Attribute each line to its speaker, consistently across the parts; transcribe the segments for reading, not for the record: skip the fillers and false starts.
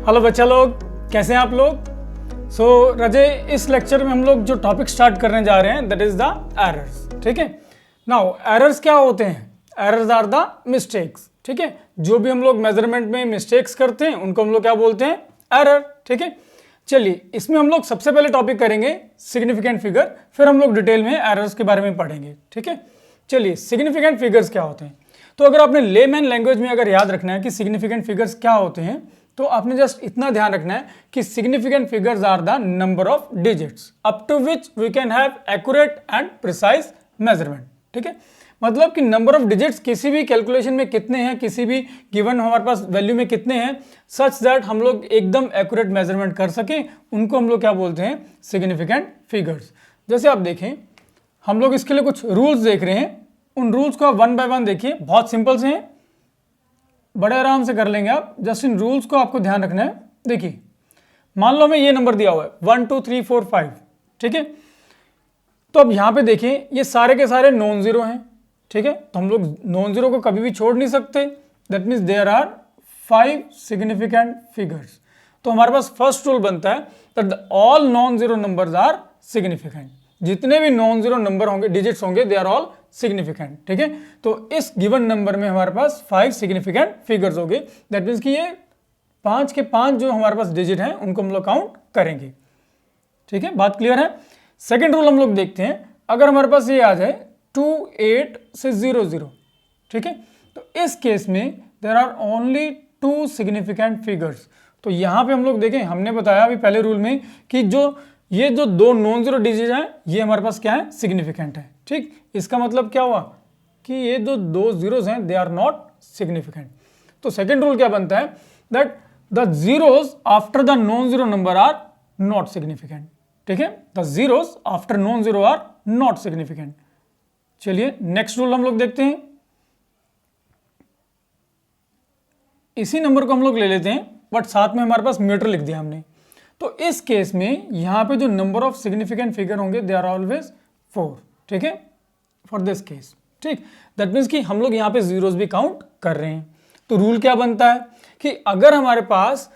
Speaker 1: Hello बच्चा लोग, कैसे हैं आप लोग। रजय, इस लेक्चर में हम लोग जो टॉपिक स्टार्ट करने जा रहे हैं दैट इज द एरर्स। ठीक है, नाउ एरर्स क्या होते हैं? Errors are the mistakes. ठीक है, जो भी हम लोग मेजरमेंट में मिस्टेक्स करते हैं उनको हम लोग क्या बोलते हैं? एरर। ठीक है, चलिए इसमें हम लोग सबसे पहले टॉपिक करेंगे सिग्निफिकेंट फिगर, फिर हम लोग डिटेल में एरर्स के बारे में पढ़ेंगे। ठीक है, चलिए सिग्निफिकेंट फिगर्स क्या होते हैं। तो अगर आपने लेमैन लैंग्वेज में अगर याद रखना है कि सिग्निफिकेंट फिगर्स क्या होते हैं, तो आपने जस्ट इतना ध्यान रखना है कि significant figures are the number of digits up to which we can have accurate and precise measurement. ठीक है, मतलब कि नंबर ऑफ डिजिट्स किसी भी कैलकुलेशन में कितने हैं, किसी भी गिवन हमारे पास वैल्यू में कितने हैं, सच दैट हम लोग एकदम एक्यूरेट मेजरमेंट कर सकें, उनको हम लोग क्या बोलते हैं? Significant figures. जैसे आप देखें, हम लोग इसके लिए कुछ रूल्स देख रहे हैं, उन रूल्स को आप वन बाय वन देखिए, बहुत सिंपल से हैं, बड़े आराम से कर लेंगे आप। जस्ट इन रूल्स को आपको ध्यान रखना है। देखिए, मान लो हमें ये नंबर दिया हुआ है 1 2 3 4 5। ठीक है, तो अब यहां पे देखिए ये सारे के सारे नॉन जीरो हैं। ठीक है, तो हम लोग नॉन जीरो को कभी भी छोड़ नहीं सकते। That means there are 5 significant figures. तो हमारे पास फर्स्ट रूल बनता है that all non zero numbers are significant. जितने भी नॉन जीरो नंबर होंगे, डिजिट्स होंगे, दे आर ऑल सिग्निफिकेंट। ठीक है, तो इस गिवन नंबर में हमारे पास 5 सिग्निफिकेंट फिगर्स होंगे। दैट मीन्स कि ये 5 के 5 जो हमारे पास डिजिट हैं उनको हम लोग काउंट करेंगे। ठीक है, बात क्लियर है। सेकेंड रूल हम लोग देखते हैं, अगर हमारे पास ये आ जाए 2 8 से 0 0। ठीक है, तो इस केस में there are only 2 significant figures. तो यहां पे हम लोग देखें, हमने बताया अभी पहले रूल में कि ये जो दो नॉन जीरो डिजिट हैं ये हमारे पास क्या है? सिग्निफिकेंट है। ठीक, इसका मतलब क्या हुआ कि ये जो दो जीरोस हैं दे आर नॉट सिग्निफिकेंट। तो सेकेंड रूल क्या बनता है? That the zeros after the non zero number are not significant. ठीक है, the zeros after non zero are not significant. चलिए नेक्स्ट रूल हम लोग देखते हैं। इसी नंबर को हम लोग ले लेते हैं, बट साथ में हमारे पास मीटर लिख दिया हमने। तो इस केस में यहां पे जो नंबर ऑफ सिग्निफिकेंट फिगर होंगे दे आर ऑलवेज 4। ठीक है, फॉर दिस केस। ठीक, दैट मीन्स कि हम लोग यहां पे जीरोस भी काउंट कर रहे हैं। तो रूल क्या बनता है कि अगर हमारे पास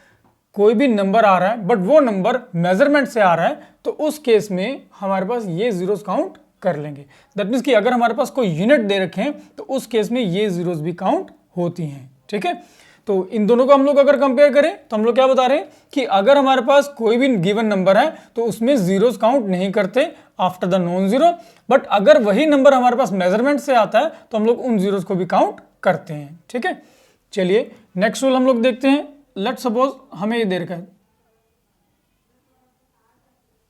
Speaker 1: कोई भी नंबर आ रहा है बट वो नंबर मेजरमेंट से आ रहा है, तो उस केस में हमारे पास ये जीरोस काउंट कर लेंगे। दैट मीन्स कि अगर हमारे पास कोई यूनिट दे रखे हैं तो उस केस में ये जीरोस भी काउंट होती हैं। ठीक है, तो इन दोनों को हम लोग अगर कंपेयर करें तो हम लोग क्या बता रहे हैं कि अगर हमारे पास कोई भी गिवन नंबर है तो उसमें जीरोस काउंट नहीं करते after the non zero, but अगर वही नंबर हमारे पास मेजरमेंट से आता है तो हम लोग उन जीरोस को भी काउंट करते हैं। ठीक है, चलिए नेक्स्ट रूल हम लोग देखते हैं। लेट सपोज हमें ये दे रखा है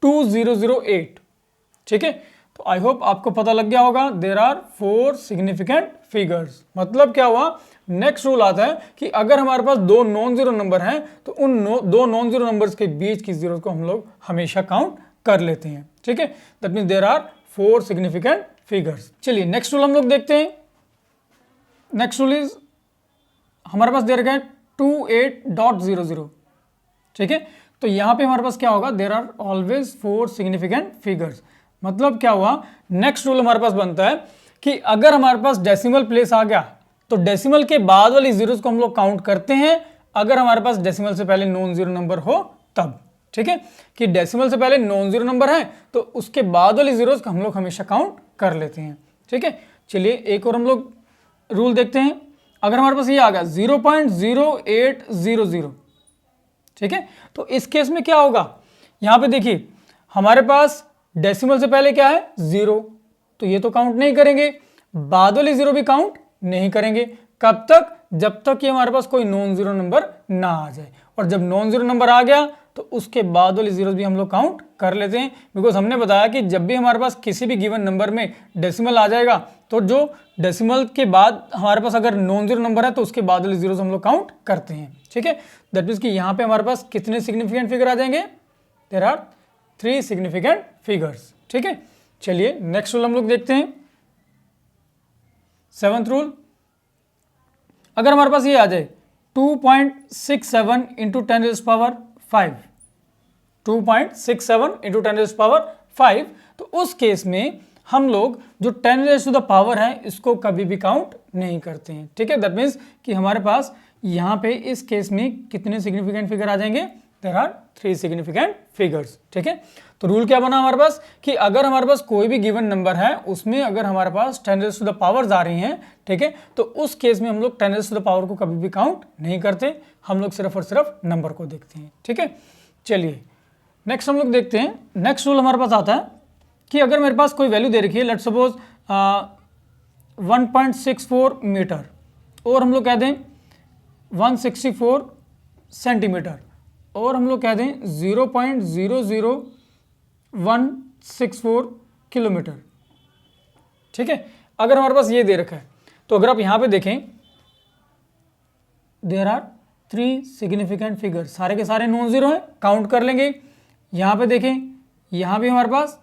Speaker 1: 2008। ठीक है, तो आई होप आपको पता लग गया होगा देर आर 4 सिग्निफिकेंट फिगर्स। मतलब क्या हुआ? नेक्स्ट रूल आता है कि अगर हमारे पास दो नॉन जीरो नंबर हैं तो उन दो नॉन जीरो नंबर्स के बीच की जीरो को हम लोग हमेशा काउंट कर लेते हैं। ठीक है, that means there are 4 significant figures. चलिए नेक्स्ट रूल हम लोग देखते हैं। नेक्स्ट रूल इज हमारे पास दे रखा है 28.00। ठीक है, तो यहां पे हमारे पास क्या होगा? There are always 4 significant figures. मतलब क्या हुआ? नेक्स्ट रूल हमारे पास बनता है कि अगर हमारे पास डेसिमल प्लेस आ गया तो डेसिमल के बाद वाली जीरोस को हम लोग काउंट करते हैं अगर हमारे पास डेसिमल से पहले नॉन जीरो नंबर हो तब। ठीक है, कि डेसिमल से पहले नॉन जीरो नंबर है तो उसके बाद वाली जीरोस को हम लोग हमेशा काउंट कर लेते हैं। ठीक है, चलिए एक और हम लोग रूल देखते हैं। अगर हमारे पास ये आ गया 0.0800। ठीक है, तो इस केस में क्या होगा? यहां पे देखिए हमारे पास डेसिमल से पहले क्या है? 0, तो ये तो काउंट नहीं करेंगे, बाद वाली जीरो भी काउंट नहीं करेंगे। कब तक? जब तक ये हमारे पास कोई नॉन जीरो नंबर ना आ जाए। और जब नॉन जीरो नंबर आ गया तो उसके बाद वाली जीरोस भी हम लोग काउंट कर लेते हैं, बिकॉज हमने बताया कि जब भी हमारे पास किसी भी गिवन नंबर में डेसिमल आ जाएगा तो जो डेसिमल के बाद हमारे पास अगर नॉन जीरो नंबर है तो उसके बाद वाली जीरोस हम लोग काउंट करते हैं। ठीक है, दैट मीन्स कि यहाँ पे हमारे पास कितने सिग्निफिकेंट फिगर आ जाएंगे? There are 3 significant figures. ठीक है, चलिए नेक्स्ट रूल हम लोग देखते हैं। 7th रूल, अगर हमारे पास ये आ जाए 2.67 इंटू 10⁵, 2.67 इंटू 10⁵, तो उस केस में हम लोग जो 10 रेज़ टू द पावर है इसको कभी भी काउंट नहीं करते हैं, ठीक है। दैट मीन्स कि हमारे पास यहाँ पे इस केस में कितने सिग्निफिकेंट फिगर आ जाएंगे, देयर आर 3 सिग्निफिकेंट फिगर्स, ठीक है। तो रूल क्या बना हमारे पास कि अगर हमारे पास कोई भी गिवन नंबर है उसमें अगर हमारे पास 10 रेज़ टू द पावर्स आ रही हैं, ठीक है, तो उस केस में हम लोग 10 रेज़ टू द पावर को कभी भी काउंट नहीं करते, हम लोग सिर्फ और सिर्फ नंबर को देखते हैं, ठीक है। चलिए नेक्स्ट हम लोग देखते हैं। नेक्स्ट रूल हमारे पास आता है कि अगर मेरे पास कोई वैल्यू दे रखी है, लेट्स सपोज 1.64 मीटर और हम लोग कह दें 164 सेंटीमीटर और हम लोग कह दें 0.00164 किलोमीटर, ठीक है। अगर हमारे पास ये दे रखा है तो अगर आप यहाँ पे देखें देयर आर 3 सिग्निफिकेंट फिगर, सारे के सारे नॉन जीरो हैं, काउंट कर लेंगे। यहाँ पे देखें यहाँ भी हमारे पास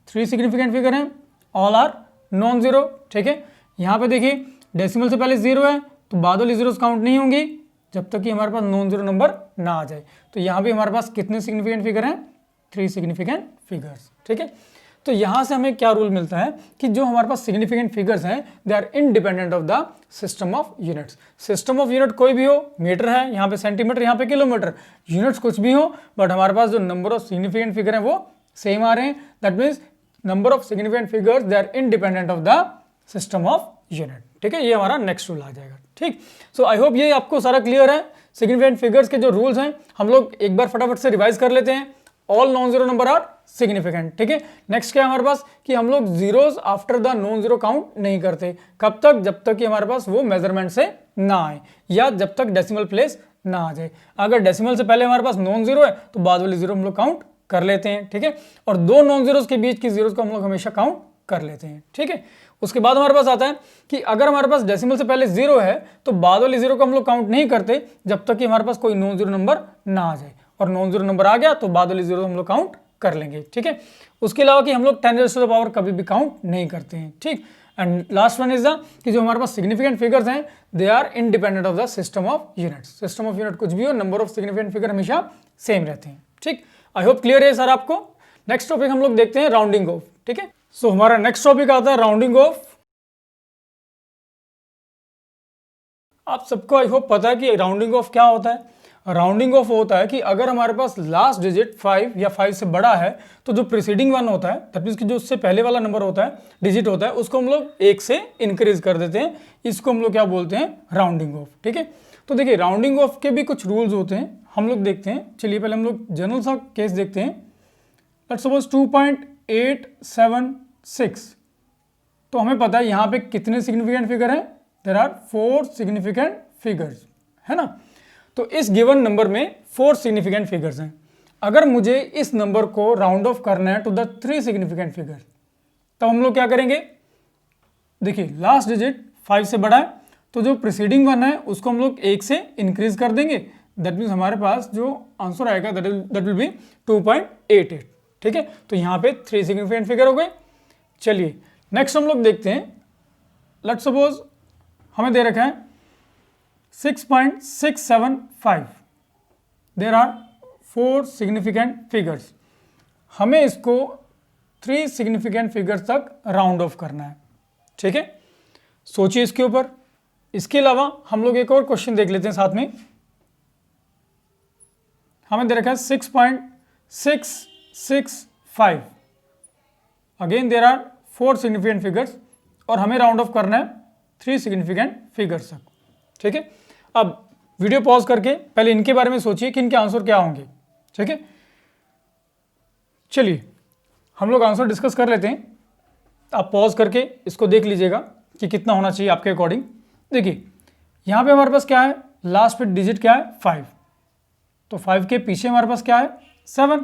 Speaker 1: 3 सिग्निफिकेंट फिगर हैं, ऑल आर नॉन जीरो, ठीक है। यहाँ पे देखिए डेसिमल से पहले जीरो है तो बाद वाली जीरोस काउंट नहीं होंगी जब तक कि हमारे पास नॉन जीरो नंबर ना आ जाए। तो यहाँ भी हमारे पास कितने सिग्निफिकेंट फिगर हैं, 3 सिग्निफिकेंट फिगर्स, ठीक है। तो यहाँ से हमें क्या रूल मिलता है कि जो हमारे पास सिग्निफिकेंट फिगर्स हैं they are independent of the system of units. System of unit कोई भी हो, मीटर है, यहाँ पे सेंटीमीटर, यहाँ पे किलोमीटर, यूनिट्स कुछ भी हो, बट हमारे पास जो नंबर ऑफ सिग्निफिकेंट फिगर है वो सेम आ रहे हैं। That means number of significant figures they are independent of the system of unit, ठीक है। ये हमारा नेक्स्ट रूल आ जाएगा, ठीक। सो आई होप ये आपको सारा क्लियर है। सिग्निफिकेंट फिगर्स के जो रूल्स हैं हम लोग एक बार फटाफट से रिवाइज कर लेते हैं। All non zero number are significant, ठीक है। नेक्स्ट क्या है हमारे पास कि हम लोग zeros after the non zero count नहीं करते, कब तक, जब तक कि हमारे पास वो मेजरमेंट से ना आए या जब तक डेसिमल प्लेस ना आ जाए। अगर डेसिमल से पहले हमारे पास नॉन जीरो है तो बाद वाली जीरो हम लोग काउंट कर लेते हैं, ठीक है। और दो नॉन जीरोस के बीच की जीरोस को हम लोग हमेशा काउंट कर लेते हैं, ठीक है। उसके बाद हमारे पास आता है कि अगर हमारे पास डेसिमल से पहले जीरो है तो बाद वाली जीरो को हम लोग काउंट नहीं करते जब तक कि हमारे पास कोई नॉन जीरो नंबर ना आ जाए, और नॉन जीरो नंबर आ गया तो बाद वाली जीरो हम लोग काउंट कर लेंगे, ठीक है। उसके अलावा कि हम लोग 10 रेज़ टू द पावर कभी भी काउंट नहीं करते हैं, ठीक। And last one is the कि जो हमारे पास सिग्निफिकेंट फिगर्स हैं they are independent of the system of units. System of unit कुछ भी हो, नंबर ऑफ सिग्निफिकेंट फिगर हमेशा सेम रहते हैं, ठीक। आई होप क्लियर है सर आपको। नेक्स्ट टॉपिक हम लोग देखते हैं राउंडिंग ऑफ, ठीक है। सो हमारा नेक्स्ट टॉपिक आता है राउंडिंग ऑफ। आप सबको आई होप पता है कि राउंडिंग ऑफ क्या होता है। राउंडिंग ऑफ होता है कि अगर हमारे पास लास्ट डिजिट 5 या 5 से बड़ा है तो जो प्रीसीडिंग वन होता है, दैट मीन्स कि जो उससे पहले वाला नंबर होता है, डिजिट होता है, उसको हम लोग 1 से इंक्रीज कर देते हैं। इसको हम लोग क्या बोलते हैं, राउंडिंग ऑफ, ठीक है। तो देखिए राउंडिंग ऑफ के भी कुछ रूल्स होते हैं, हम लोग देखते हैं। चलिए पहले हम लोग जनरल सा केस देखते हैं। लेट्स सपोज 2.876, तो हमें पता है यहाँ पे कितने सिग्निफिकेंट फिगर हैं, देयर आर 4 सिग्निफिकेंट फिगर्स, है ना। तो इस गिवन नंबर में 4 सिग्निफिकेंट फिगर्स हैं। अगर मुझे इस नंबर को राउंड ऑफ करना है टू द 3 सिग्निफिकेंट फिगर, तब हम लोग क्या करेंगे, देखिए लास्ट डिजिट 5 से बड़ा है तो जो प्रीसीडिंग वन है उसको हम लोग 1 से इंक्रीज कर देंगे। दैट मीन्स हमारे पास जो आंसर आएगा दैट विल बी 2.88, ठीक है। तो यहाँ पे 3 सिग्निफिकेंट फिगर हो गए। चलिए नेक्स्ट हम लोग देखते हैं। लेट्स सपोज हमें दे रखा है 6.675, देयर आर 4 सिग्निफिकेंट फिगर्स। हमें इसको 3 सिग्निफिकेंट फिगर्स तक राउंड ऑफ करना है, ठीक है। सोचिए इसके ऊपर। इसके अलावा हम लोग एक और क्वेश्चन देख लेते हैं साथ में। हमें दे रखा है 6.665, again there are 4 significant figures और हमें राउंड ऑफ करना है 3 सिग्निफिकेंट फिगर्स तक, ठीक है। अब वीडियो पॉज करके पहले इनके बारे में सोचिए कि इनके आंसर क्या होंगे, ठीक है। चलिए हम लोग आंसर डिस्कस कर लेते हैं। आप पॉज करके इसको देख लीजिएगा कि कितना होना चाहिए आपके अकॉर्डिंग। देखिए यहाँ पे हमारे पास क्या है, लास्ट पे डिजिट क्या है 5, तो 5 के पीछे हमारे पास क्या है 7।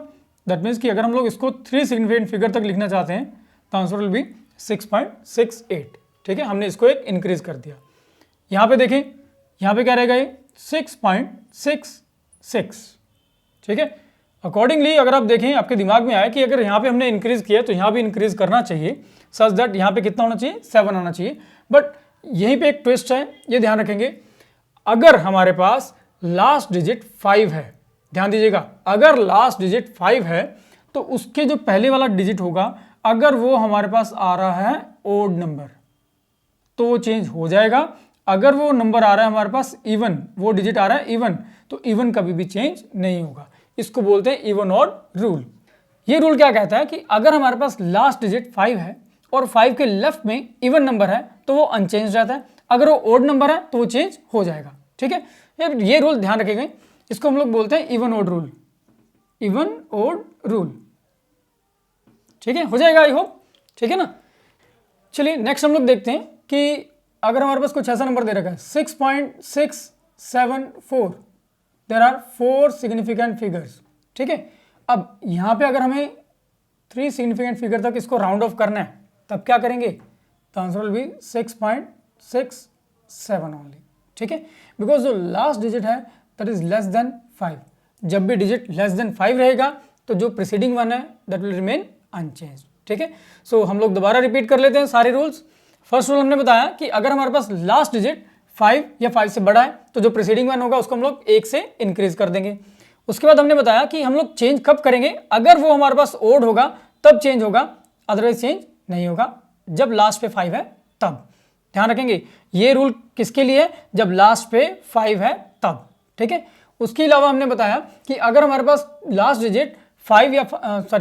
Speaker 1: दैट मीन्स कि अगर हम लोग इसको 3 सिग्निफिकेंट फिगर तक लिखना चाहते हैं तो आंसर विल बी 6.68, ठीक है। हमने इसको एक इंक्रीज कर दिया। यहाँ पे देखें, यहाँ पे क्या रहेगा ये 6.66, ठीक है। अकॉर्डिंगली अगर आप देखें आपके दिमाग में आए कि अगर यहाँ पे हमने इंक्रीज किया तो यहाँ भी इंक्रीज करना चाहिए, सच दैट यहाँ पे कितना होना चाहिए 7 आना चाहिए। बट यहीं पे एक ट्विस्ट है, ये ध्यान रखेंगे। अगर हमारे पास लास्ट डिजिट 5 है, ध्यान दीजिएगा, अगर लास्ट डिजिट 5 है तो उसके जो पहले वाला डिजिट होगा अगर वो हमारे पास आ रहा है ओड नंबर तो वो चेंज हो जाएगा, अगर वो नंबर आ रहा है हमारे पास इवन, वो डिजिट आ रहा है इवन, तो इवन कभी भी चेंज नहीं होगा। इसको बोलते हैं इवन ऑड रूल। ये रूल क्या कहता है कि अगर हमारे पास लास्ट डिजिट 5 है और 5 के लेफ्ट में इवन नंबर है तो वो अनचेंज रहता है, अगर वो ओड नंबर है तो वो चेंज हो जाएगा। ठीक है, ये रूल ध्यान रखेंगे, इसको हम लोग बोलते हैं even odd rule, even odd rule. ठीक है, हो जाएगा आई होप, ठीक है ना। चलिए नेक्स्ट हम लोग देखते हैं कि अगर हमारे पास कुछ ऐसा नंबर दे रखा है 6.674, देयर आर 4 सिग्निफिकेंट फिगर्स। ठीक है, अब यहाँ पे अगर हमें 3 सिग्निफिकेंट फिगर तक इसको राउंड ऑफ करना है तब क्या करेंगे, the answer will be 6.67 only. ठीक है, बिकॉज जो लास्ट डिजिट है दैट इज लेस देन 5, जब भी डिजिट लेस देन 5 रहेगा तो जो प्रीसीडिंग वन है दैट विल रिमेन अनचेंज्ड। ठीक है, सो हम लोग दोबारा रिपीट कर लेते हैं सारे रूल्स। फर्स्ट रूल हमने बताया कि अगर हमारे पास लास्ट डिजिट 5 या 5 से बड़ा है तो जो प्रीसीडिंग वन होगा उसको हम लोग 1 से इंक्रीज कर देंगे। उसके बाद हमने बताया कि हम लोग चेंज कब करेंगे, अगर वो हमारे पास ओड होगा तब चेंज होगा, अदरवाइज चेंज नहीं होगा, जब लास्ट पे 5 है तब। ध्यान रखेंगे ये रूल किसके लिए है, जब लास्ट पे 5 है तब। ठीक है, उसके अलावा हमने बताया कि अगर हमारे पास लास्ट डिजिट 5 या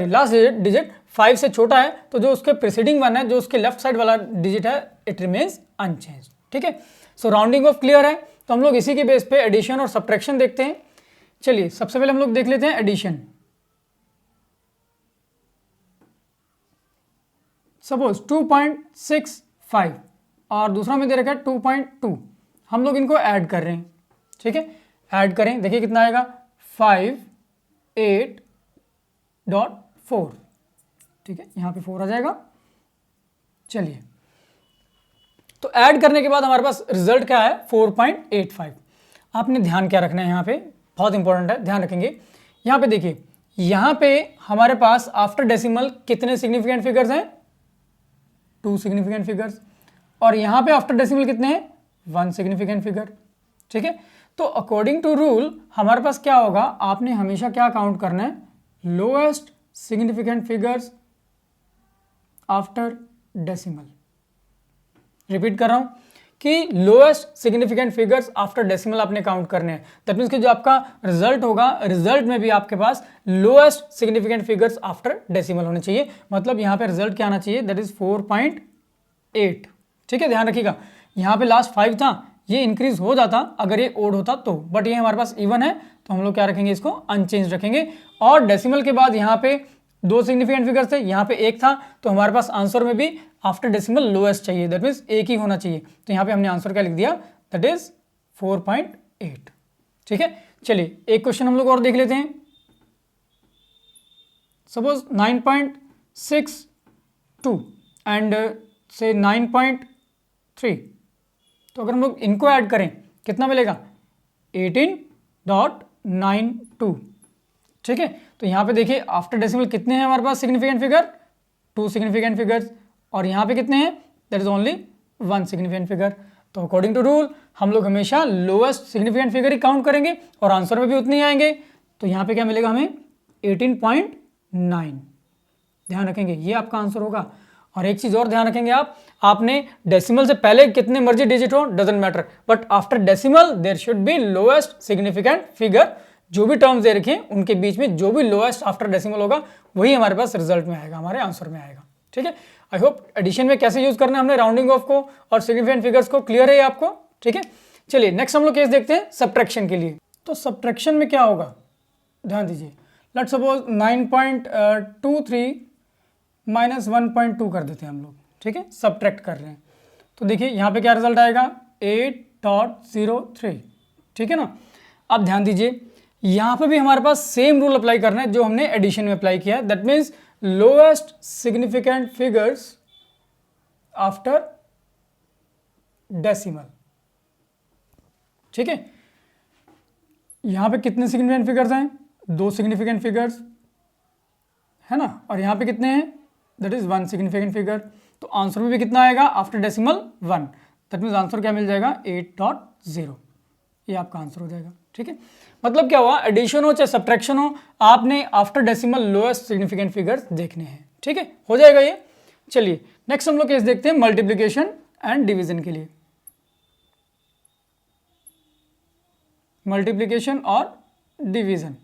Speaker 1: लास्ट डिजिट 5 से छोटा है तो जो उसके प्रीसीडिंग वन है, जो उसके लेफ्ट साइड वाला डिजिट है, इट रिमेन्स अनचेंज। ठीक है, सो राउंडिंग ऑफ क्लियर है, तो हम लोग इसी के बेस पे एडिशन और सब्ट्रैक्शन देखते हैं। चलिए सबसे पहले हम लोग देख लेते हैं एडिशन। सपोज 2.65 और दूसरा में दे रखा है 2.2, हम लोग इनको ऐड कर रहे हैं। ठीक है, ऐड करें, देखिए कितना आएगा 58.4। ठीक है, यहाँ पे 4 आ जाएगा। चलिए, तो ऐड करने के बाद हमारे पास रिजल्ट क्या है 4.85। आपने ध्यान क्या रखना है, यहाँ पे बहुत इंपॉर्टेंट है, ध्यान रखेंगे। यहाँ पे देखिए, यहाँ पे हमारे पास आफ्टर डेसिमल कितने सिग्निफिकेंट फिगर्स हैं, 2 सिग्निफिकेंट फिगर्स, और यहाँ पे आफ्टर डेसिमल कितने हैं, 1 सिग्निफिकेंट फिगर। ठीक है, तो अकॉर्डिंग टू रूल हमारे पास क्या होगा, आपने हमेशा क्या काउंट करना है, lowest significant figures after decimal. Repeat कर रहा हूं कि lowest significant figures after decimal आपने काउंट करने हैं। दैट मीन्स कि जो आपका रिजल्ट होगा, रिजल्ट में भी आपके पास lowest significant figures after decimal होने चाहिए। मतलब यहाँ पे रिजल्ट क्या आना चाहिए, दैट इज 4.8। ठीक है, ध्यान रखिएगा, यहाँ पे लास्ट 5 था, ये इंक्रीज हो जाता अगर ये ओड होता तो, बट ये हमारे पास इवन है तो हम लोग क्या रखेंगे, इसको अनचेंज रखेंगे। और डेसिमल के बाद यहाँ पे 2 सिग्निफिकेंट फिगर्स थे, यहाँ पे 1 था, तो हमारे पास आंसर में भी आफ्टर डेसिमल लोएस्ट चाहिए, दैट मीन्स 1 ही होना चाहिए। तो यहाँ पे हमने आंसर क्या लिख दिया, दैट इज 4.8। ठीक है, चलिए एक क्वेश्चन हम लोग और देख लेते हैं। सपोज 9.62 एंड से 9.3, तो अगर हम लोग इनको ऐड करें कितना मिलेगा, 18.92। ठीक है, तो यहाँ पे देखिए आफ्टर डेसिमल कितने हैं हमारे पास सिग्निफिकेंट फिगर, 2 सिग्निफिकेंट फिगर्स, और यहाँ पे कितने हैं, that is only 1 significant figure. तो अकॉर्डिंग टू रूल हम लोग हमेशा लोएस्ट सिग्निफिकेंट फिगर ही काउंट करेंगे और आंसर में भी उतने ही आएंगे। तो यहाँ पे क्या मिलेगा हमें, 18.9। ध्यान रखेंगे ये आपका आंसर होगा। और एक चीज़ और ध्यान रखेंगे आपने डेसिमल से पहले कितने मर्जी डिजिट हो doesn't matter, but after decimal there should be lowest significant figure. जो भी टर्म्स दे रखे हैं उनके बीच में जो भी लोएस्ट आफ्टर डेसिमल होगा वही हमारे पास रिजल्ट में आएगा, हमारे आंसर में आएगा। ठीक है, आई होप एडिशन में कैसे यूज करना है हमने राउंडिंग ऑफ को और सिग्निफिकेंट फिगर्स को क्लियर है आपको। ठीक है, चलिए नेक्स्ट हम लोग केस देखते हैं सब्ट्रैक्शन के लिए। तो सब्ट्रैक्शन में क्या होगा, ध्यान दीजिए, लेट्स सपोज 9.23 माइनस 1.2 कर देते हैं हम लोग। ठीक है, सब्ट्रैक्ट कर रहे हैं, तो देखिए यहाँ पे क्या रिजल्ट आएगा, 8.03। ठीक है ना। अब ध्यान दीजिए यहाँ पे भी हमारे पास सेम रूल अप्लाई करना है जो हमने एडिशन में अप्लाई किया है, that means lowest significant figures after decimal. ठीक है, यहाँ पे कितने सिग्निफिकेंट फिगर्स हैं, 2 सिग्निफिकेंट फिगर्स है ना, और यहाँ पे कितने हैं, दैट इज 1 सिग्निफिकेंट फिगर। तो आंसर में भी कितना आएगा after decimal 1, that means answer क्या मिल जाएगा 8.0। ये आपका आंसर हो जाएगा। ठीक है, मतलब क्या हुआ, एडिशन हो चाहे सब्ट्रैक्शन हो, आपने after decimal lowest significant figures देखने हैं। ठीक है, हो जाएगा ये। चलिए नेक्स्ट हम लोग केस देखते हैं मल्टीप्लिकेशन एंड डिवीजन के लिए। मल्टीप्लिकेशन और डिवीजन,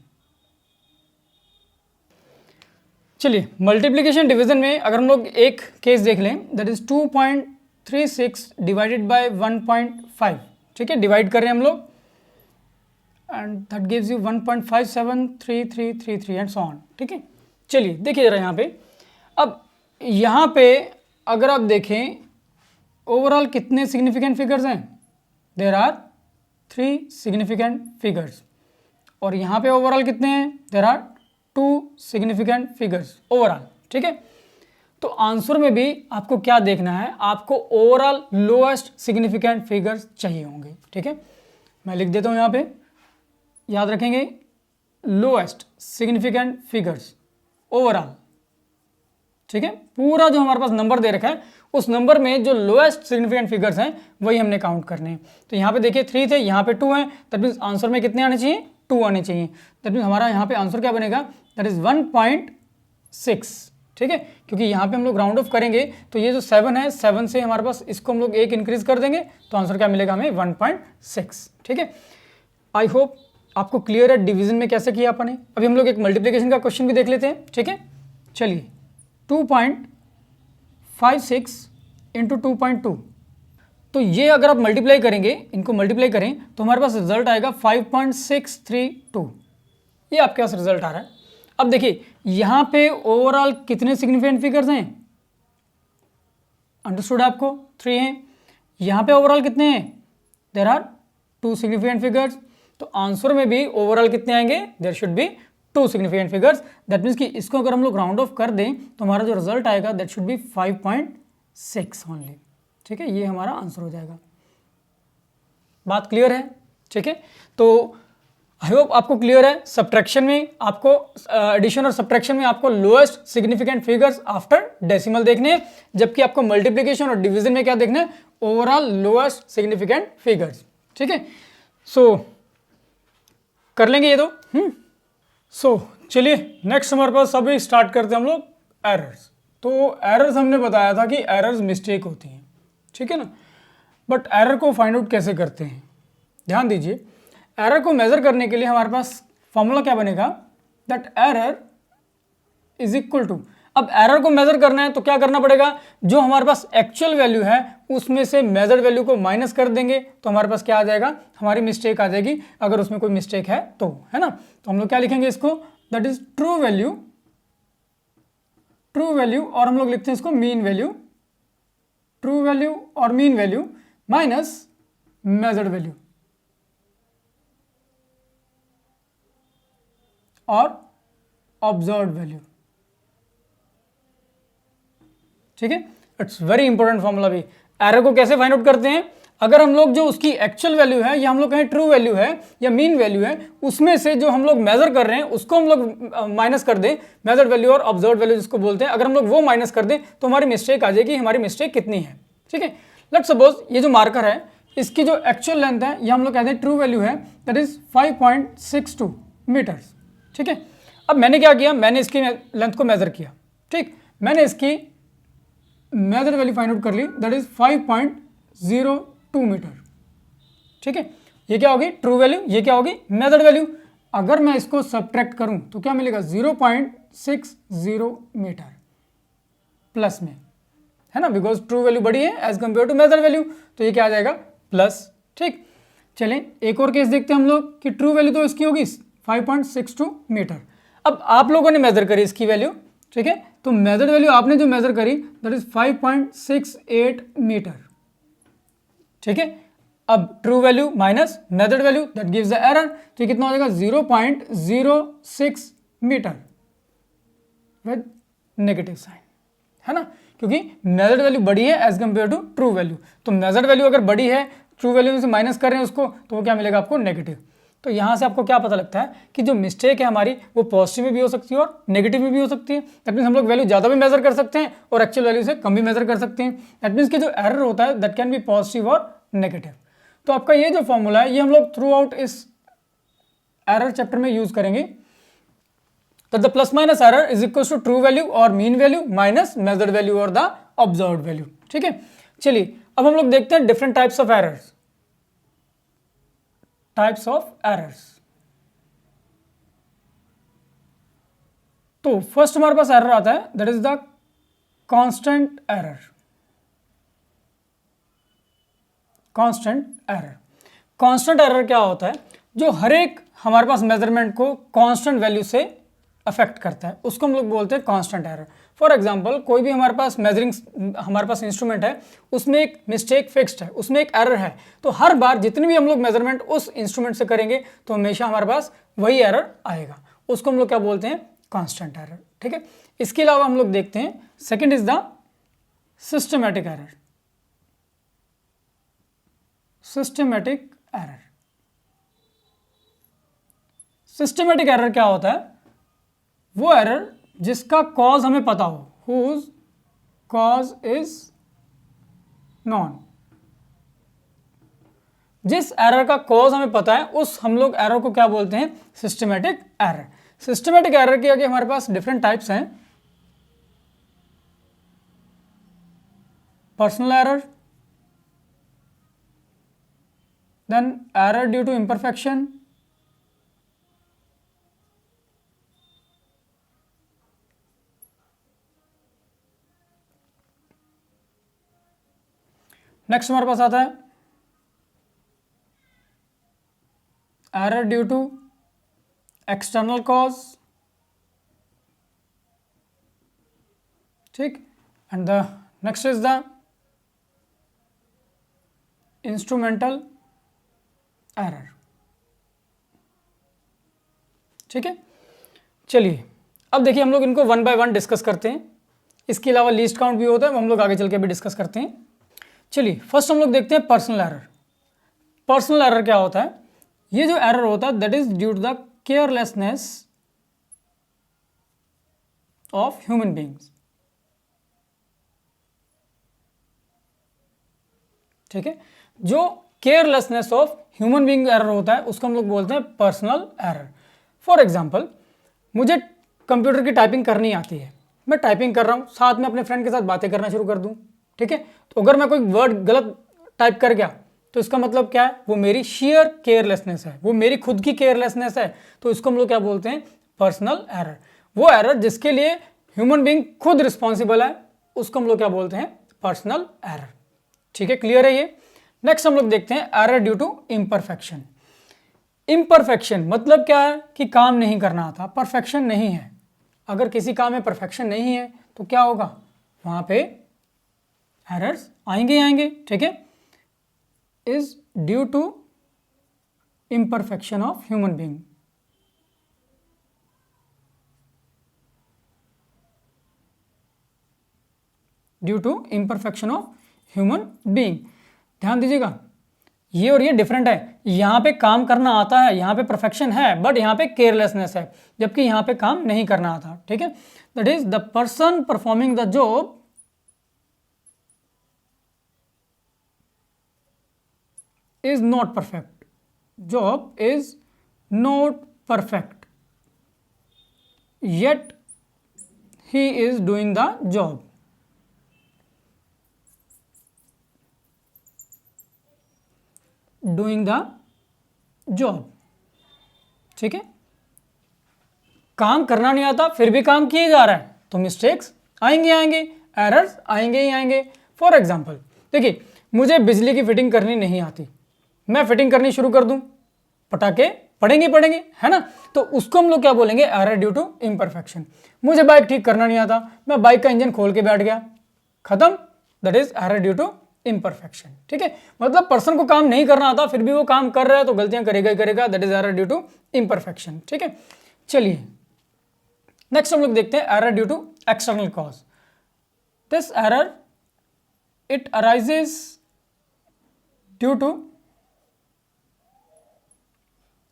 Speaker 1: चलिए मल्टीप्लिकेशन डिवीजन में अगर हम लोग एक केस देख लें, दैट इज 2.36 डिवाइडेड बाय 1.5, ठीक है, डिवाइड कर रहे हैं हम लोग and that gives you 1.573333 and so on, ठीक है। चलिए देखिए जरा यहाँ पे, अब यहाँ पे अगर आप देखें ओवरऑल कितने सिग्निफिकेंट फिगर्स हैं, देयर आर 3 सिग्निफिकेंट फिगर्स, और यहाँ पे ओवरऑल कितने हैं, there are 2 significant figures overall, ठीक है। तो आंसर में भी आपको क्या देखना है, आपको ओवरऑल लोएस्ट सिग्निफिकेंट फिगर्स चाहिए होंगे, ठीक है। मैं लिख देता हूँ यहाँ पे, याद रखेंगे लोएस्ट सिग्निफिकेंट फिगर्स ओवरऑल, ठीक है। पूरा जो हमारे पास नंबर दे रखा है उस नंबर में जो लोएस्ट सिग्निफिकेंट फिगर्स हैं वही हमने काउंट करने हैं। तो यहाँ पे देखिए 3 थे, यहाँ पे 2 हैं, दैट मीन्स आंसर में कितने आने चाहिए, 2 आने चाहिए। दैट मीन्स हमारा यहाँ पे आंसर क्या बनेगा, दैट इज 1.6, ठीक है, क्योंकि यहाँ पे हम लोग राउंड ऑफ करेंगे तो ये जो 7 है, 7 से हमारे पास इसको हम लोग 1 इंक्रीज कर देंगे तो आंसर क्या मिलेगा हमें, 1.6, ठीक है। आई होप आपको क्लियर है डिवीजन में कैसे किया अपने। अभी हम लोग एक मल्टीप्लिकेशन का क्वेश्चन भी देख लेते हैं, ठीक है। चलिए 2.56 इंटू 2.2, तो ये अगर आप मल्टीप्लाई करेंगे, इनको मल्टीप्लाई करें तो हमारे पास रिजल्ट आएगा 5.632, ये आपके पास रिजल्ट आ रहा है। अब देखिए यहाँ पे ओवरऑल कितने सिग्निफिकेंट फिगर्स हैं, अंडरस्टूड आपको, 3 हैं। यहाँ पे ओवरऑल कितने हैं, देयर आर 2 सिग्निफिकेंट फिगर्स, तो आंसर में भी ओवरऑल कितने आएंगे, there should be 2 significant figures. That means कि इसको अगर हम लोग राउंड ऑफ कर दें तो हमारा जो रिजल्ट आएगा दैट शुड बी 5.6 ओनली, ठीक है, ये हमारा आंसर हो जाएगा। बात क्लियर है, ठीक है। तो आई होप आपको क्लियर है। सब्ट्रैक्शन में आपको, एडिशन और सब्ट्रैक्शन में आपको lowest significant figures after decimal देखने हैं, जबकि आपको मल्टीप्लिकेशन और डिवीजन में क्या देखना है, ओवरऑल लोएस्ट सिग्निफिकेंट फिगर्स, ठीक है। सो कर लेंगे ये दो। सो चलिए नेक्स्ट हमारे पास अभी स्टार्ट करते हैं हम लोग एरर्स। तो एरर्स हमने बताया था कि एरर्स मिस्टेक होती हैं, ठीक है ना, बट एरर को फाइंड आउट कैसे करते हैं, ध्यान दीजिए। एरर को मेजर करने के लिए हमारे पास फॉर्मूला क्या बनेगा, that error is equal to, अब एरर को मेजर करना है तो क्या करना पड़ेगा, जो हमारे पास एक्चुअल वैल्यू है उसमें से मेजर्ड वैल्यू को माइनस कर देंगे तो हमारे पास क्या आ जाएगा, हमारी मिस्टेक आ जाएगी, अगर उसमें कोई मिस्टेक है तो, है ना। तो हम लोग क्या लिखेंगे इसको, दैट इज ट्रू वैल्यू, और हम लोग लिखते हैं इसको मीन वैल्यू, ट्रू वैल्यू और mean value minus measured value और ऑब्जर्व्ड वैल्यू, ठीक है। इट्स वेरी इंपॉर्टेंट फॉर्मूला भी। एरर को कैसे फाइंड आउट करते हैं, अगर हम लोग जो उसकी एक्चुअल वैल्यू है या हम लोग कहें ट्रू वैल्यू है या मीन वैल्यू है, उसमें से जो हम लोग मेजर कर रहे हैं उसको हम लोग माइनस कर दें, मेजर्ड वैल्यू और ऑब्जर्व्ड वैल्यू जिसको बोलते हैं, अगर हम लोग वो माइनस कर दें तो हमारी मिस्टेक आ जाएगी, हमारी मिस्टेक कितनी है, ठीक है। लेट्स सपोज ये जो मार्कर है इसकी जो एक्चुअल लेंथ है ये हम लोग कहते हैं ट्रू वैल्यू है, दैट इज 5.62 मीटर्स, ठीक है। अब मैंने क्या किया, मैंने इसकी लेंथ को मेजर किया, ठीक, मैंने इसकी मेजर वैल्यू फाइंड आउट कर ली, दैट इज 5.02 मीटर, ठीक है। ये क्या होगी ट्रू वैल्यू, ये क्या होगी मेजर्ड वैल्यू। अगर मैं इसको सब्ट्रैक्ट करूं तो क्या मिलेगा, 0.60 मीटर प्लस में, है ना, बिकॉज ट्रू वैल्यू बड़ी है as compare to measured value, तो ये क्या आ जाएगा प्लस, ठीक। चलें एक और केस देखते हैं हम लोग कि ट्रू वैल्यू तो इसकी होगी 5.62 मीटर। अब आप लोगों ने मेजर करी इसकी वैल्यू, ठीक है, तो मेजर्ड वैल्यू आपने जो मेजर करी दैट इज 5.68 मीटर, ठीक है। अब true value minus measured value that gives the error, तो ये कितना हो जाएगा 0.06 मीटर विद नेगेटिव साइन, है ना, क्योंकि मेजर्ड वैल्यू बड़ी है as compare to true value, तो मेजर्ड वैल्यू अगर बड़ी है ट्रू वैल्यू से माइनस कर रहे हैं उसको, तो वो क्या मिलेगा आपको नेगेटिव। तो यहाँ से आपको क्या पता लगता है कि जो मिस्टेक है हमारी वो पॉजिटिव में भी हो सकती है और नेगेटिव में भी हो सकती है। दैट मीन्स हम लोग वैल्यू ज़्यादा भी मेजर कर सकते हैं और एक्चुअल वैल्यू से कम भी मेजर कर सकते हैं। दैट मीन्स कि जो एरर होता है दैट कैन बी पॉजिटिव और नेगेटिव। तो आपका ये जो फॉर्मूला है ये हम लोग थ्रू आउट इस एरर चैप्टर में यूज़ करेंगे। that the plus minus error is equals to true value or mean value minus measured value or the observed value. ठीक है, चलिए अब हम लोग देखते हैं different types of errors. Types of errors. तो फर्स्ट हमारे पास एरर आता है, that is the constant error. Constant error. Constant error क्या होता है? जो हर एक हमारे पास मेजरमेंट को कांस्टेंट वैल्यू से अफेक्ट करता है, उसको हम लोग बोलते हैं कांस्टेंट एरर. फॉर एग्जांपल, कोई भी हमारे पास मेजरिंग हमारे पास इंस्ट्रूमेंट है, उसमें एक मिस्टेक फिक्स्ड है, उसमें एक एरर है, तो हर बार जितनी भी हम लोग मेजरमेंट उस इंस्ट्रूमेंट से करेंगे तो हमेशा हमारे पास वही एरर आएगा. उसको हम लोग क्या बोलते हैं? Constant error. ठीक है, इसके अलावा हम लोग देखते हैं second is the systematic error. Systematic error. Systematic error क्या होता है? वो एरर जिसका कॉज हमें पता हो, हुज कॉज इज नॉन. जिस एरर का कॉज हमें पता है उस हम लोग एरर को क्या बोलते हैं? Systematic error. सिस्टमैटिक एरर के आगे हमारे पास डिफरेंट टाइप्स हैं. Personal error, then error due to imperfection, next हमारे पास आता है error due to external cause. ठीक, and the next is the instrumental error. ठीक है, चलिए अब देखिए हम लोग इनको वन बाय वन डिस्कस करते हैं. इसके अलावा लीस्ट काउंट भी होता है, वो हम लोग आगे चल के भी डिस्कस करते हैं. चलिए फर्स्ट हम लोग देखते हैं पर्सनल एरर. पर्सनल एरर क्या होता है? ये जो एरर होता है that is due to the carelessness of human beings. ठीक है, जो carelessness of human being error होता है उसको हम लोग बोलते हैं पर्सनल एरर. फॉर एग्जांपल, मुझे कंप्यूटर की टाइपिंग करनी आती है, मैं टाइपिंग कर रहा हूँ, साथ में अपने फ्रेंड के साथ बातें करना शुरू कर दूँ. ठीक है, तो अगर मैं कोई वर्ड गलत टाइप कर गया तो इसका मतलब क्या है? वो मेरी शेयर केयरलेसनेस है, वो मेरी खुद की केयरलेसनेस है. तो इसको हम लोग क्या बोलते हैं? Personal error. वो एरर जिसके लिए ह्यूमन बीइंग खुद रिस्पॉन्सिबल है उसको हम लोग क्या बोलते हैं? Personal error. ठीक है, क्लियर है ये? नेक्स्ट हम लोग देखते हैं error due to imperfection. Imperfection मतलब क्या है? कि काम नहीं करना आता, परफेक्शन नहीं है. अगर किसी काम में परफेक्शन नहीं है तो क्या होगा? वहां पे एरर्स आएंगे ही आएंगे. ठीक है, is due to imperfection of human being. Due to imperfection of human being. ध्यान दीजिएगा, ये और ये डिफरेंट है. यहाँ पे काम करना आता है, यहाँ पे परफेक्शन है, बट यहाँ पे केयरलेसनेस है, जबकि यहाँ पे काम नहीं करना आता. ठीक है, that is the person performing the job is not perfect. Job is not perfect, yet he is doing the job. Doing the job. ठीक है, काम करना नहीं आता फिर भी काम किए जा रहा है तो मिस्टेक्स आएंगे आएंगे, एरर्स आएंगे ही आएंगे. फॉर एग्जाम्पल देखिए, मुझे बिजली की फिटिंग करनी नहीं आती, मैं फिटिंग करनी शुरू कर दूं, पटाखे पड़ेंगे पड़ेंगे, है ना? तो उसको हम लोग क्या बोलेंगे? Error due to imperfection. मुझे बाइक ठीक करना नहीं आता, मैं बाइक का इंजन खोल के बैठ गया, खत्म, that is error due to imperfection. ठीक है, मतलब पर्सन को काम नहीं करना आता फिर भी वो काम कर रहा है तो गलतियां करेगा ही करेगा, that is error due to imperfection. ठीक है, चलिए नेक्स्ट हम लोग देखते हैं error due to external cause. This error it arises due to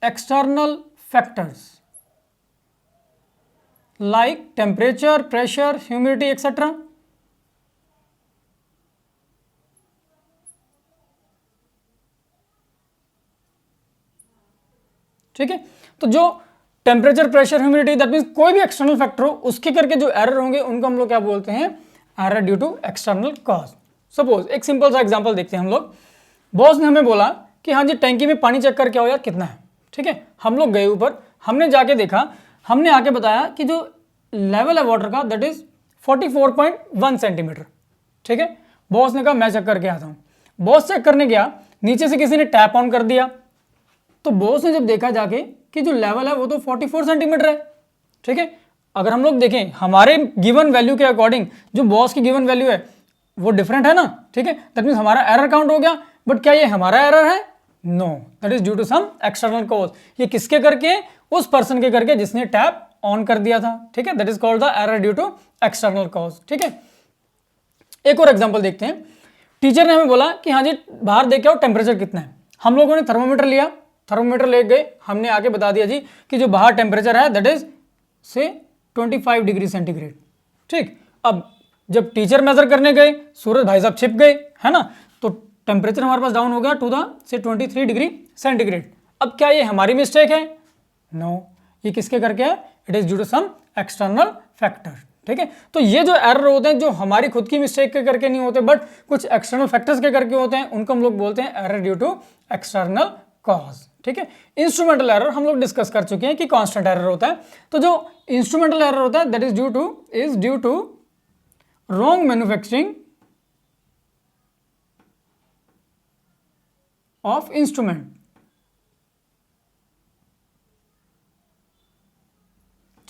Speaker 1: external factors like temperature, pressure, humidity, etc. ठीक है, तो जो temperature, pressure, humidity, that means कोई भी एक्सटर्नल फैक्टर हो उसके करके जो एरर होंगे उनको हम लोग क्या बोलते हैं, error due to external cause. Suppose एक सिंपल सा एग्जांपल देखते हैं हम लोग। बॉस ने हमें बोला कि हाँ जी टैंकी में पानी चेक करके आओ यार कितना है, ठीक है। हम लोग गए ऊपर, हमने जाके देखा, हमने आके बताया कि जो लेवल है वाटर का दैट इज 44.1 सेंटीमीटर, ठीक है। बॉस ने कहा मैं चेक करके आता हूँ। बॉस चेक करने गया, नीचे से किसी ने टैप ऑन कर दिया, तो बॉस ने जब देखा जाके कि जो लेवल है वो तो 44 सेंटीमीटर है, ठीक है। अगर हम लोग देखें हमारे गिवन वैल्यू के अकॉर्डिंग जो बॉस की गिवन वैल्यू है वो डिफरेंट है ना, ठीक है। दैट मीन्स हमारा एरर काउंट हो गया, बट क्या ये हमारा एरर है? No, that is due to some external cause. ये किसके करके? उस पर्सन के करके जिसने टैप ऑन कर दिया था, ठीक है। That is called the error due to external cause, ठीक है। एक और एग्जांपल देखते हैं। टीचर ने हमें बोला कि हाँ जी बाहर देख के आओ टेम्परेचर कितना है। हम लोगों ने थर्मोमीटर लिया, थर्मोमीटर ले गए, हमने आके बता दिया जी कि जो बाहर टेम्परेचर है दैट इज से 25 डिग्री सेंटीग्रेड, ठीक। अब जब टीचर मेजर करने गए, सूरज भाई साहब छिप गए, है ना, तो टेम्परेचर हमारे पास डाउन हो गया टू द से 23 डिग्री सेंटीग्रेड। अब क्या ये हमारी मिस्टेक है? नो, ये किसके करके है? It is due to some external factor, ठीक है। तो ये जो एरर होते हैं जो हमारी खुद की मिस्टेक के करके नहीं होते बट कुछ एक्सटर्नल फैक्टर्स के करके होते हैं, उनको हम लोग बोलते हैं error due to external cause, ठीक है। इंस्ट्रूमेंटल एरर हम लोग डिस्कस कर चुके हैं कि कांस्टेंट एरर होता है। तो जो इंस्ट्रूमेंटल एरर होता है that is due to wrong manufacturing of instrument,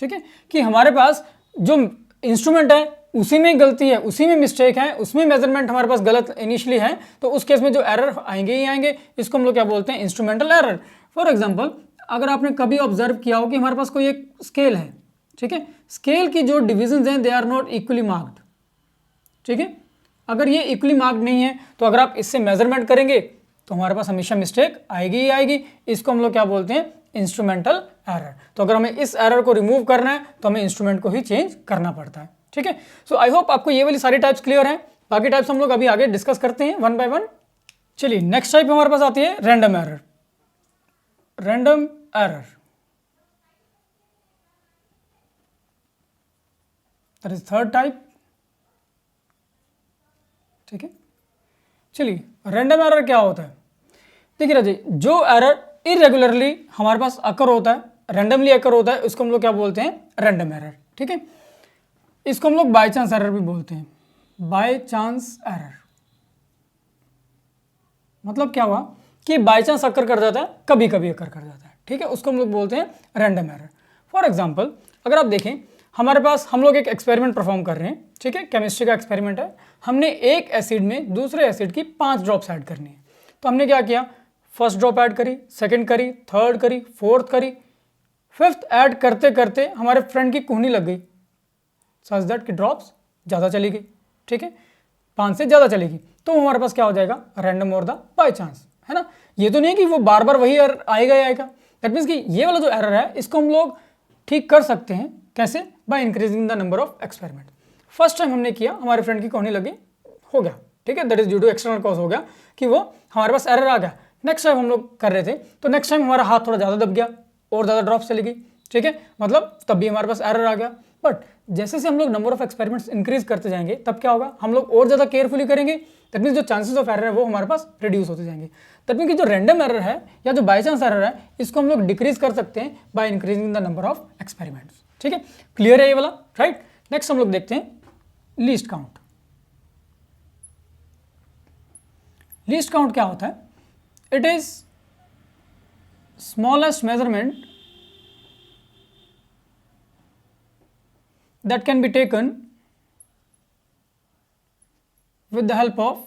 Speaker 1: ठीक है। कि हमारे पास जो इंस्ट्रूमेंट है उसी में गलती है, उसी में मिस्टेक है, उसमें मेजरमेंट हमारे पास गलत इनिशियली है, तो उस केस में जो एरर आएंगे ही आएंगे। इसको हम लोग क्या बोलते हैं? Instrumental error. फॉर एग्जांपल अगर आपने कभी ऑब्जर्व किया हो कि हमारे पास कोई एक स्केल है, ठीक है, स्केल की जो डिविजन्स हैं they are not equally marked, ठीक है। अगर ये इक्वली मार्क्ड नहीं है तो अगर आप इससे मेजरमेंट करेंगे तो हमारे पास हमेशा मिस्टेक आएगी ही आएगी। इसको हम लोग क्या बोलते हैं? Instrumental error. तो अगर हमें इस एरर को रिमूव करना है तो हमें इंस्ट्रूमेंट को ही चेंज करना पड़ता है, ठीक है। सो आई होप आपको ये वाली सारी टाइप्स क्लियर हैं। बाकी टाइप्स हम लोग अभी आगे डिस्कस करते हैं वन बाय वन। चलिए नेक्स्ट टाइप हमारे पास आती है random error. Random error that is third type, ठीक है। चलिए रैंडम एरर क्या होता है? देखिए राजे, जो एरर इरेगुलरली हमारे पास अकर होता है, रैंडमली अकर होता है, उसको हम लोग क्या बोलते हैं? रैंडम एरर, ठीक है। इसको हम लोग बाय चांस एरर भी बोलते हैं। बाय चांस एरर मतलब क्या हुआ कि बाय चांस अकर कर जाता है, कभी कभी अकर कर जाता है, ठीक है। उसको हम लोग बोलते हैं रैंडम एरर। फॉर एग्जांपल अगर आप देखें हमारे पास हम लोग एक एक्सपेरिमेंट परफॉर्म कर रहे हैं, ठीक है, केमिस्ट्री का एक्सपेरिमेंट है। हमने एक एसिड में दूसरे एसिड की 5 ड्रॉप्स ऐड करनी है। तो हमने क्या किया? फर्स्ट ड्रॉप ऐड करी, सेकंड करी, थर्ड करी, फोर्थ करी, फिफ्थ ऐड करते करते हमारे फ्रेंड की कोहनी लग गई, सच दैट कि ड्रॉप्स ज़्यादा चली गई, ठीक है, 5 से ज़्यादा चलेगी। तो हमारे पास क्या हो जाएगा? रैंडम और द बाय चांस, है ना। ये तो नहीं है कि वो बार बार वही एरर आएगा ही आएगा। दैट मीन्स कि ये वाला जो एरर है इसको हम लोग ठीक कर सकते हैं। कैसे? By increasing the number of experiment. First time हमने किया, हमारे फ्रेंड की कोहनी लगी, हो गया, ठीक है, that is due to external cause, हो गया कि वो हमारे पास एरर आ गया। नेक्स्ट टाइम हम लोग कर रहे थे तो नेक्स्ट टाइम हमारा हाथ थोड़ा ज़्यादा दब गया और ज़्यादा ड्रॉप्स चली गई, ठीक है, मतलब तब भी हमारे पास एरर आ गया। बट जैसे से हम लोग नंबर ऑफ एक्सपेरिमेंट्स इंक्रीज करते जाएंगे तब क्या होगा? हम लोग और ज़्यादा केयरफुली करेंगे। दैट मीन्स जो चांसेस ऑफ एरर है वो हमारे पास रिड्यूस होते जाएंगे। दैट मीन्स कि जो रैंडम एरर है या जो बाय चांस एरर है इसको हम लोग डिक्रीज कर सकते हैं by increasing the number of experiments, ठीक है। क्लियर है ये वाला, राइट। नेक्स्ट हम लोग देखते हैं लीस्ट काउंट। लीस्ट काउंट क्या होता है? It is smallest measurement that can be taken with the help of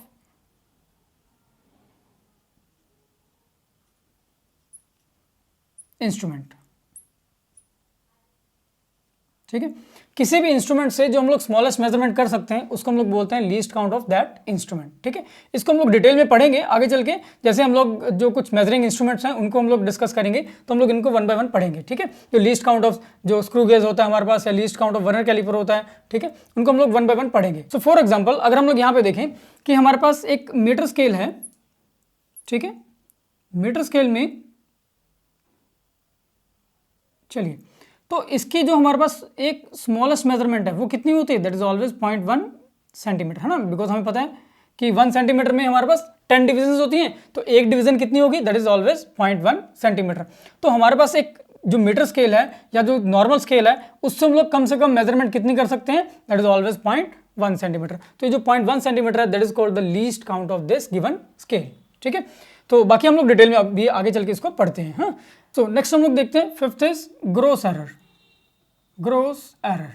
Speaker 1: instrument, ठीक है। किसी भी इंस्ट्रूमेंट से जो हम लोग स्मॉलेस्ट मेजरमेंट कर सकते हैं उसको हम लोग बोलते हैं least count of that instrument, ठीक है। इसको हम लोग डिटेल में पढ़ेंगे आगे चल के, जैसे हम लोग जो कुछ मेजरिंग इंस्ट्रूमेंट्स हैं उनको हम लोग डिस्कस करेंगे तो हम लोग इनको वन बाय वन पढ़ेंगे, ठीक है। जो लीस्ट काउंट ऑफ जो स्क्रू गेज होता है हमारे पास या least count of vernier caliper होता है, ठीक है, उनको हम लोग वन बाय वन पढ़ेंगे। सो फॉर एग्जाम्पल अगर हम लोग यहाँ पे देखें कि हमारे पास एक मीटर स्केल है, ठीक है, मीटर स्केल में चलिए, तो इसकी जो हमारे पास एक स्मॉलेस्ट मेजरमेंट है वो कितनी होती है, दैट इज ऑलवेज 0.1 सेंटीमीटर, है ना, बिकॉज हमें पता है कि 1 सेंटीमीटर में हमारे पास 10 डिविजन होती हैं, तो एक डिवीजन कितनी होगी, दैट इज ऑलवेज 0.1 सेंटीमीटर। तो हमारे पास एक जो मीटर स्केल है या जो नॉर्मल स्केल है उससे हम लोग कम से कम मेजरमेंट कितनी कर सकते हैं, दैट इज ऑलवेज 0.1 सेंटीमीटर। तो ये जो 0.1 सेंटीमीटर है that is called the least count of this given scale. ठीक है, तो बाकी हम लोग डिटेल में अभी आगे चल के इसको पढ़ते हैं। हाँ, तो नेक्स्ट हम लोग देखते हैं, fifth is gross error. Gross error,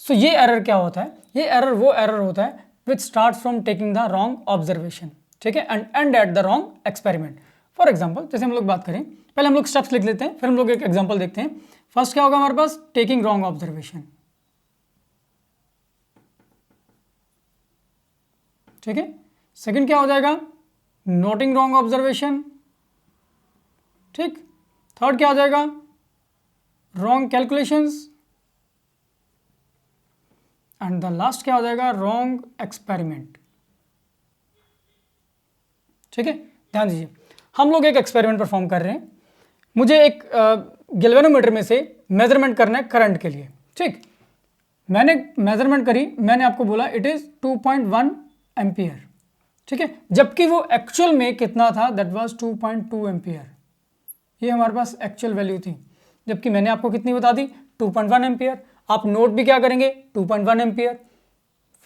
Speaker 1: so ये एरर क्या होता है, ये एरर वो एरर होता है which start from taking the wrong observation, ठीक है, and at the wrong experiment. For example, जैसे हम लोग बात करें, पहले हम लोग स्टेप्स लिख लेते हैं, फिर हम लोग एक एग्जाम्पल देखते हैं। फर्स्ट क्या होगा हमारे पास, टेकिंग रॉन्ग ऑब्जर्वेशन, ठीक है। सेकंड क्या हो जाएगा, नोटिंग रॉन्ग ऑब्जर्वेशन, ठीक। थर्ड क्या हो जाएगा, wrong calculations, and the last क्या हो जाएगा, रॉन्ग एक्सपेरिमेंट। ठीक है, ध्यान दीजिए, हम लोग एक एक्सपेरिमेंट परफॉर्म कर रहे हैं, मुझे एक गैल्वेनोमीटर में से मेजरमेंट करना है करंट के लिए, ठीक। मैंने मेजरमेंट करी, मैंने आपको बोला इट इज 2.1 एम्पियर, ठीक है, जबकि वो एक्चुअल में कितना था, दैट वाज 2.2 एम्पियर। ये हमारे पास एक्चुअल वैल्यू थी, जबकि मैंने आपको कितनी बता दी, 2.1 एम्पियर। आप नोट भी क्या करेंगे, 2.1 एम्पियर,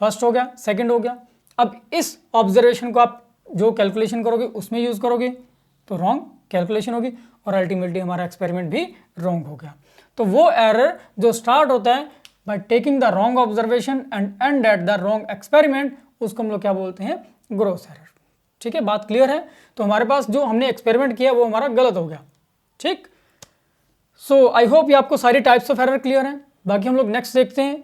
Speaker 1: फर्स्ट हो गया, सेकंड हो गया। अब इस ऑब्जर्वेशन को आप जो कैलकुलेशन करोगे उसमें यूज करोगे तो रॉन्ग कैलकुलेशन होगी और अल्टीमेटली हमारा एक्सपेरिमेंट भी रॉन्ग हो गया। तो वो एरर जो स्टार्ट होता है by taking the wrong observation and and at the wrong experiment, उसको हम लोग क्या बोलते हैं, ग्रोस एरर। ठीक है, बात क्लियर है। तो हमारे पास जो हमने एक्सपेरिमेंट किया वो हमारा गलत हो गया, ठीक। सो आई होप ये आपको सारी टाइप्स ऑफ एरर क्लियर हैं। बाकी हम लोग नेक्स्ट देखते हैं